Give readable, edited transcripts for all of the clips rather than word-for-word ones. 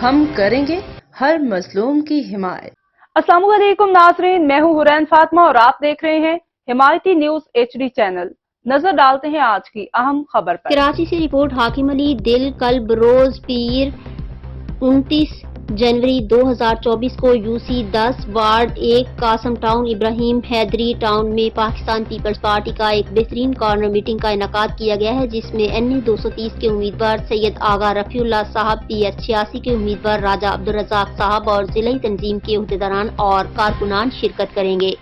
ہم کریں گے ہر مظلوم کی حمایت۔ السلام علیکم ناظرین، میں ہوں حورین فاطمہ اور آپ دیکھ رہے ہیں حمایتی نیوز HD چینل۔ نظر ڈالتے ہیں آج کی اہم خبر پر۔ کراچی سے رپورٹ حاکم علی دل کل بروز پیر 29 جنوری 2024 کو UC 10 وارڈ 1 قاسم ٹاؤن ابراہیم حیدری ٹاؤن میں پاکستان پیپلز پارٹی کا ایک بہترین کارنر میٹنگ کا انعقاد کیا گیا ہے، جس میں NA 230 کے امیدوار سید آغا رفیع اللہ صاحب، PS 86 کے امیدوار راجہ عبدالرزاق صاحب اور ضلعی تنظیم کے عہدیداران اور کارکنان شرکت کریں گے۔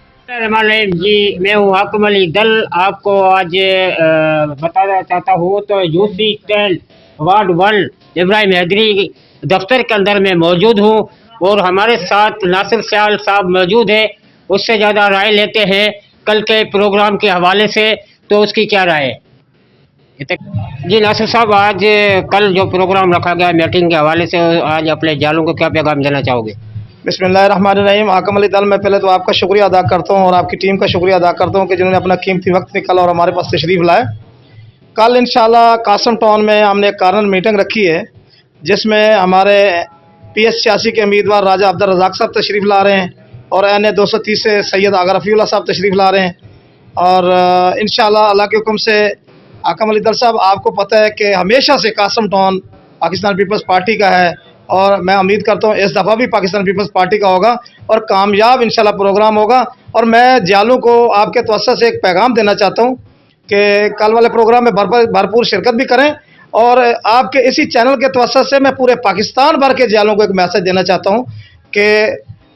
جی، میں ہوں حاکم علی دل، آپ کو آج بتانا چاہتا ہوں تو UC 10 وارڈ 1 ابراہیم حیدری دفتر کے اندر میں موجود ہوں اور ہمارے ساتھ ناصر سیال صاحب موجود ہیں۔ اس سے زیادہ رائے لیتے ہیں کل کے پروگرام کے حوالے سے، تو اس کی کیا رائے ہے؟ جی ناصر صاحب، آج کل جو پروگرام رکھا گیا میٹنگ کے حوالے سے، آج اپنے جالوں کو کیا پیغام دینا چاہو گے؟ بسم اللہ الرحمن الرحیم۔ حاکم علی دل، میں پہلے تو آپ کا شکریہ ادا کرتا ہوں اور آپ کی ٹیم کا شکریہ ادا کرتا ہوں کہ جنہوں نے اپنا قیمتی وقت نکالا اور ہمارے پاس تشریف لائے۔ کل انشاءاللہ قاسم ٹاؤن میں ہم نے ایک کارنر میٹنگ رکھی ہے، جس میں ہمارے PS 86 کے امیدوار راجہ عبدالرزاق صاحب تشریف لا رہے ہیں اور NA 230 سے سید آغا رفیع اللہ صاحب تشریف لا رہے ہیں، اور انشاءاللہ اللہ کے حکم سے حاکم علی دل صاحب، آپ کو پتہ ہے کہ ہمیشہ سے قاسم ٹاؤن پاکستان پیپلز پارٹی کا ہے، اور میں امید کرتا ہوں اس دفعہ بھی پاکستان پیپلز پارٹی کا ہوگا اور کامیاب انشاءاللہ پروگرام ہوگا۔ اور میں جالوں کو آپ کے توسط سے ایک پیغام دینا چاہتا ہوں کہ کل والے پروگرام میں بھرپور شرکت بھی کریں، اور آپ کے اسی چینل کے توسط سے میں پورے پاکستان بھر کے جالوں کو ایک میسج دینا چاہتا ہوں کہ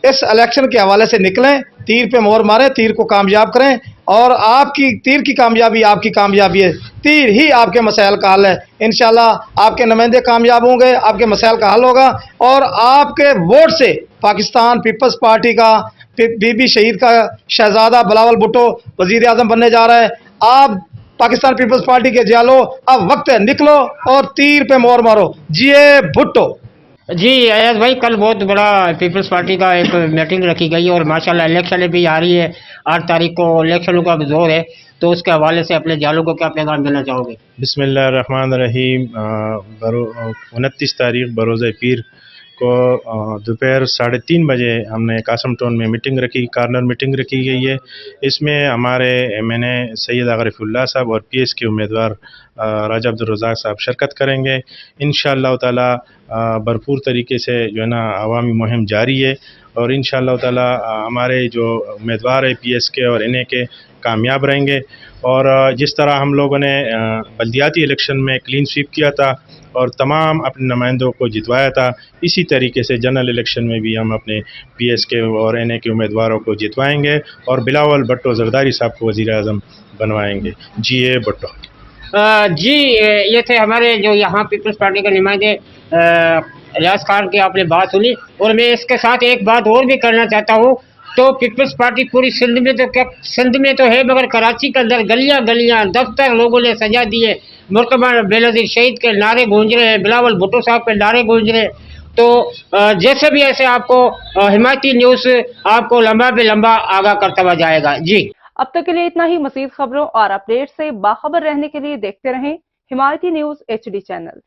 اس الیکشن کے حوالے سے نکلیں، تیر پہ مہر ماریں، تیر کو کامیاب کریں، اور آپ کی تیر کی کامیابی آپ کی کامیابی ہے، تیر ہی آپ کے مسائل کا حل ہے۔ انشاءاللہ آپ کے نمائندے کامیاب ہوں گے، آپ کے مسائل کا حل ہوگا، اور آپ کے ووٹ سے پاکستان پیپلز پارٹی کا بی بی شہید کا شہزادہ بلاول بھٹو وزیر اعظم بننے جا رہا ہے۔ آپ پاکستان پیپلز پارٹی کے جالو، اب وقت ہے، نکلو اور تیر پہ مہر مارو، جیے بھٹو۔ جی ایاز بھائی، کل بہت بڑا پیپلز پارٹی کا ایک میٹنگ رکھی گئی اور ماشاءاللہ الیکشن بھی آ رہی ہے، 8 تاریخ کو الیکشنوں کا بھی زور ہے، تو اس کے حوالے سے اپنے جالوں کو کیا پیغام دینا چاہو گے؟ بسم اللہ الرحمن الرحیم۔ 29 تاریخ بروز پیر کو دوپہر 3:30 بجے ہم نے قاسم ٹاؤن میں میٹنگ رکھی، کارنر میٹنگ رکھی گئی ہے۔ اس میں ہمارے میں نے سید آغا رفیع اللہ صاحب اور PS کے امیدوار راجہ عبدالرزاق صاحب شرکت کریں گے۔ انشاءاللہ تعالی بھرپور طریقے سے جو ہے نا عوامی مہم جاری ہے، اور انشاءاللہ تعالی ہمارے جو امیدوار ہیں PS کے اور NA کے کامیاب رہیں گے۔ اور جس طرح ہم لوگوں نے بلدیاتی الیکشن میں کلین سویپ کیا تھا اور تمام اپنے نمائندوں کو جتوایا تھا، اسی طریقے سے جنرل الیکشن میں بھی ہم اپنے PS کے اور NA کے امیدواروں کو جتوائیں گے اور بلاول بھٹو زرداری صاحب کو وزیر اعظم بنوائیں گے۔ جی اے بھٹو۔ جی یہ تھے ہمارے جو یہاں پیپلز پارٹی کے نمائندے ریاض خان کی آپ نے بات سنی، اور میں اس کے ساتھ ایک بات اور بھی کرنا چاہتا ہوں، تو پیپلز پارٹی پوری سندھ میں تو سندھ میں تو ہے، مگر کراچی کے اندر گلیاں گلیاں دفتر لوگوں نے سجا دیے، مرتبہ بےنظیر شہید کے نعرے گونج رہے ہیں، بلاول بھٹو صاحب کے نعرے گونج رہے ہیں۔ تو جیسے بھی ایسے آپ کو حمایتی نیوز آپ کو لمبا بے لمبا آگاہ کرتا ہوا جائے گا۔ جی اب تک کے لیے اتنا ہی۔ مزید خبروں اور اپڈیٹ سے باخبر رہنے کے لیے دیکھتے رہیں حمایتی نیوز HD چینل۔